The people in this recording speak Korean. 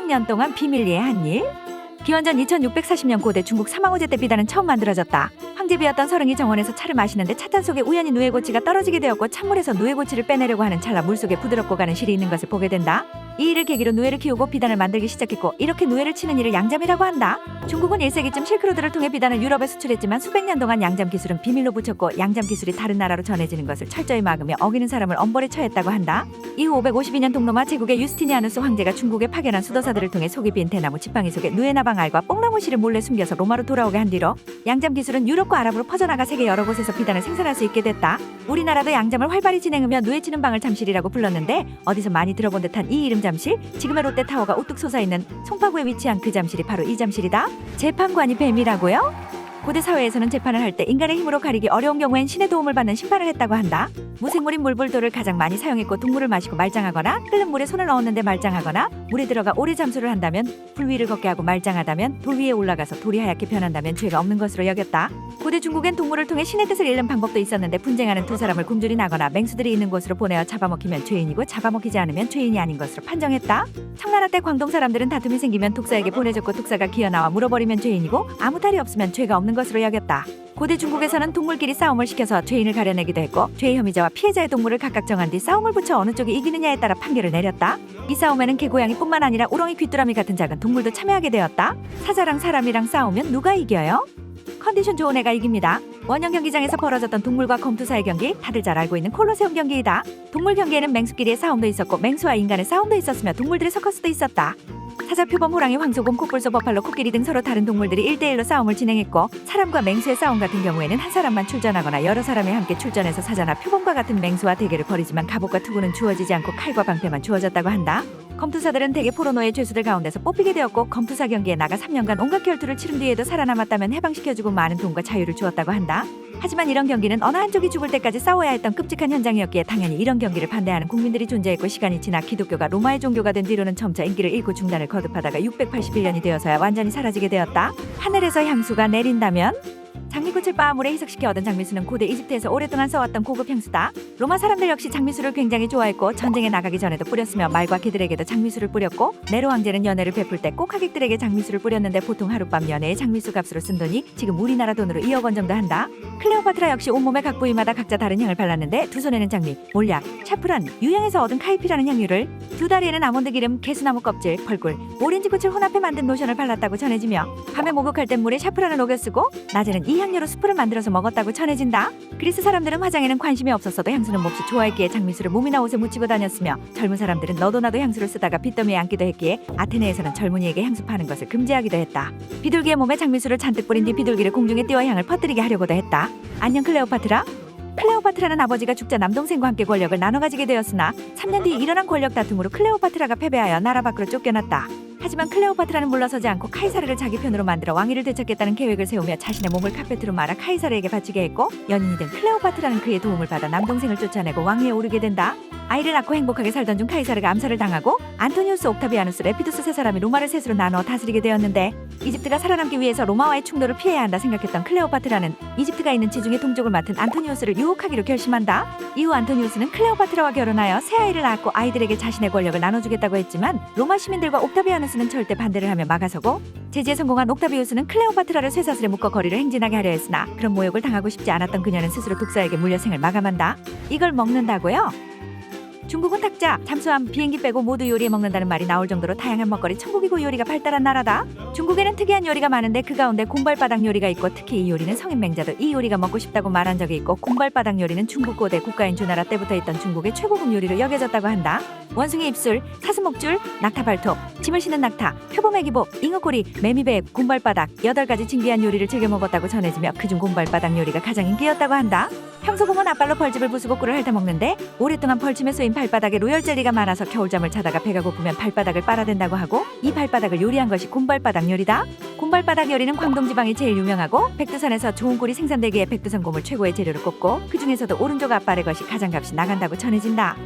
년 동안 비밀리에 한 일. 기원전 2640년 고대 중국 사망호제 때 비단은 처음 만들어졌다. 황제비였던 서릉이 정원에서 차를 마시는데 찻잔 속에 우연히 누에고치가 떨어지게 되었고 찬물에서 누에고치를 빼내려고 하는 찰나 물속에 부드럽고 가는 실이 있는 것을 보게 된다. 이 일을 계기로 누에를 키우고 비단을 만들기 시작했고 이렇게 누에를 치는 일을 양잠이라고 한다. 중국은 1세기쯤 실크로드를 통해 비단을 유럽에 수출했지만 수백 년 동안 양잠 기술은 비밀로 붙였고 양잠 기술이 다른 나라로 전해지는 것을 철저히 막으며 어기는 사람을 엄벌에 처했다고 한다. 이후 552년 동로마 제국의 유스티니아누스 황제가 중국에 파견한 수도사들을 통해 속이 빈 대나무 지팡이 속에 누에나방 알과 뽕나무 실을 몰래 숨겨서 로마로 돌아오게 한 뒤로 양잠 기술은 유럽과 아랍으로 퍼져나가 세계 여러 곳에서 비단을 생산할 수 있게 됐다. 우리나라도 양잠을 활발히 진행하며 누에치는 방을 잠실이라고 불렀는데 어디서 많이 들어본 듯한 이 이름 잠실, 지금의 롯데타워가 우뚝 솟아있는 송파구에 위치한 그 잠실이 바로 이 잠실이다. 재판관이 뱀이라고요? 고대 사회에서는 재판을 할 때 인간의 힘으로 가리기 어려운 경우엔 신의 도움을 받는 심판을 했다고 한다. 무생물인 물불도를 가장 많이 사용했고 동물을 마시고 말짱하거나 끓는 물에 손을 넣었는데 말짱하거나 물에 들어가 오래 잠수를 한다면 불 위를 걷게 하고 말짱하다면 돌 위에 올라가서 돌이 하얗게 변한다면 죄가 없는 것으로 여겼다. 고대 중국엔 동물을 통해 신의 뜻을 읽는 방법도 있었는데 분쟁하는 두 사람을 굶주리 나거나 맹수들이 있는 곳으로 보내어 잡아먹히면 죄인이고 잡아먹히지 않으면 죄인이 아닌 것으로 판정했다. 청나라 때 광동 사람들은 다툼이 생기면 독사에게 보내줬고 독사가 기어나와 물어버리면 죄인이고 아무 탈이 없으면 죄가 없는 것으로 여겼다. 고대 중국에서는 동물끼리 싸움을 시켜서 죄인을 가려내기도 했고 죄의 혐의자와 피해자의 동물을 각각 정한 뒤 싸움을 붙여 어느 쪽이 이기느냐에 따라 판결을 내렸다. 이 싸움에는 개고양이뿐만 아니라 우렁이 귀뚜라미 같은 작은 동물도 참여하게 되었다. 사자랑 사람이랑 싸우면 누가 이겨요? 컨디션 좋은 애가 이깁니다. 원형 경기장에서 벌어졌던 동물과 검투사의 경기, 다들 잘 알고 있는 콜로세움 경기이다. 동물 경기에는 맹수끼리의 싸움도 있었고 맹수와 인간의 싸움도 있었으며 동물들의 서커스도 있었다. 사자, 표범, 호랑이, 황소곰, 코뿔소, 버팔로, 코끼리 등 서로 다른 동물들이 1대1로 싸움을 진행했고 사람과 맹수의 싸움 같은 경우에는 한 사람만 출전하거나 여러 사람이 함께 출전해서 사자나 표범과 같은 맹수와 대결을 벌이지만 갑옷과 투구는 주어지지 않고 칼과 방패만 주어졌다고 한다. 검투사들은 대개 포로노의 죄수들 가운데서 뽑히게 되었고 검투사 경기에 나가 3년간 온갖 결투를 치른 뒤에도 살아남았다면 해방시켜주고 많은 돈과 자유를 주었다고 한다. 하지만 이런 경기는 어느 한쪽이 죽을 때까지 싸워야 했던 끔찍한 현장이었기에 당연히 이런 경기를 반대하는 국민들이 존재했고 시간이 지나 기독교가 로마의 종교가 된 뒤로는 점차 인기를 잃고 중단을 거듭하다가 681년이 되어서야 완전히 사라지게 되었다. 하늘에서 향수가 내린다면? 장미꽃을 빻아물에 희석시켜 얻은 장미수는 고대 이집트에서 오랫동안 써왔던 고급 향수다. 로마 사람들 역시 장미수를 굉장히 좋아했고 전쟁에 나가기 전에도 뿌렸으며 말과 개들에게도 장미수를 뿌렸고 네로 황제는 연애를 베풀 때 꼭 하객들에게 장미수를 뿌렸는데 보통 하룻밤 연애에 장미수 값으로 쓴 돈이 지금 우리나라 돈으로 2억 원 정도 한다. 클레오파트라 역시 온몸의 각 부위마다 각자 다른 향을 발랐는데 두 손에는 장미, 몰약, 샤프란, 유향에서 얻은 카이피라는 향유를, 두 다리에는 아몬드 기름, 개수나무 껍질, 벌꿀, 오렌지꽃을 혼합해 만든 로션을 발랐다고 전해지며 밤에 목욕할 땐 물에 샤프란을 녹여 쓰고 낮에는 이 향료로 수프를 만들어서 먹었다고 전해진다. 그리스 사람들은 화장에는 관심이 없었어도 향수는 몹시 좋아했기에 장미수를 몸이나 옷에 묻히고 다녔으며 젊은 사람들은 너도 나도 향수를 쓰다가 빚더미에 앉기도 했기에 아테네에서는 젊은이에게 향수 파는 것을 금지하기도 했다. 비둘기의 몸에 장미수를 잔뜩 뿌린 뒤 비둘기를 공중에 띄워 향을 퍼뜨리게 하려고도 했다. 안녕 클레오파트라? 클레오파트라는 아버지가 죽자 남동생과 함께 권력을 나눠 가지게 되었으나 3년 뒤 일어난 권력 다툼으로 클레오파트라가 패배하여 나라 밖으로 쫓겨났다. 하지만 클레오파트라는 물러서지 않고 카이사르를 자기 편으로 만들어 왕위를 되찾겠다는 계획을 세우며 자신의 몸을 카페트로 말아 카이사르에게 바치게 했고 연인이 된 클레오파트라는 그의 도움을 받아 남동생을 쫓아내고 왕위에 오르게 된다. 아이를 낳고 행복하게 살던 중 카이사르가 암살을 당하고 안토니우스, 옥타비아누스, 레피두스 세 사람이 로마를 셋으로 나누어 다스리게 되었는데 이집트가 살아남기 위해서 로마와의 충돌을 피해야 한다 생각했던 클레오파트라는 이집트가 있는 지중해 동쪽을 맡은 안토니우스를 유혹하기로 결심한다. 이후 안토니우스는 클레오파트라와 결혼하여 새 아이를 낳았고 아이들에게 자신의 권력을 나눠주겠다고 했지만 로마 시민들과 옥타비아누스는 절대 반대를 하며 막아서고 제지에 성공한 옥타비우스는 클레오파트라를 쇠사슬에 묶어 거리를 행진하게 하려 했으나 그런 모욕을 당하고 싶지 않았던 그녀는 스스로 독사에게 물려 생을 마감한다. 이걸 먹는다고요? 중국은 탁자, 잠수함, 비행기 빼고 모두 요리해 먹는다는 말이 나올 정도로 다양한 먹거리 천국이고 요리가 발달한 나라다. 중국에는 특이한 요리가 많은데 그 가운데 공발바닥 요리가 있고 특히 이 요리는 성인 맹자도 이 요리가 먹고 싶다고 말한 적이 있고 공발바닥 요리는 중국 고대 국가인 주나라 때부터 있던 중국의 최고급 요리로 여겨졌다고 한다. 원숭이 입술, 사슴목줄, 낙타 발톱, 짐을 싣는 낙타, 표범의 기복, 잉어꼬리, 매미배, 공발바닥 8가지 진귀한 요리를 즐겨 먹었다고 전해지며 그중 공발바닥 요리가 가장 인기였다고 한다. 평소 보면 앞발로 벌집을 부수고 꿀을 핥아 먹는데 오랫동안 벌침에 쏘인 발바닥에 로열 젤리가 많아서 겨울잠을 자다가 배가 고프면 발바닥을 빨아댄다고 하고 이 발바닥을 요리한 것이 곰발바닥 요리다. 곰발바닥 요리는 광동 지방이 제일 유명하고 백두산에서 좋은 꿀이 생산되기에 백두산 곰을 최고의 재료로 꼽고 그 중에서도 오른쪽 앞발의 것이 가장 값이 나간다고 전해진다.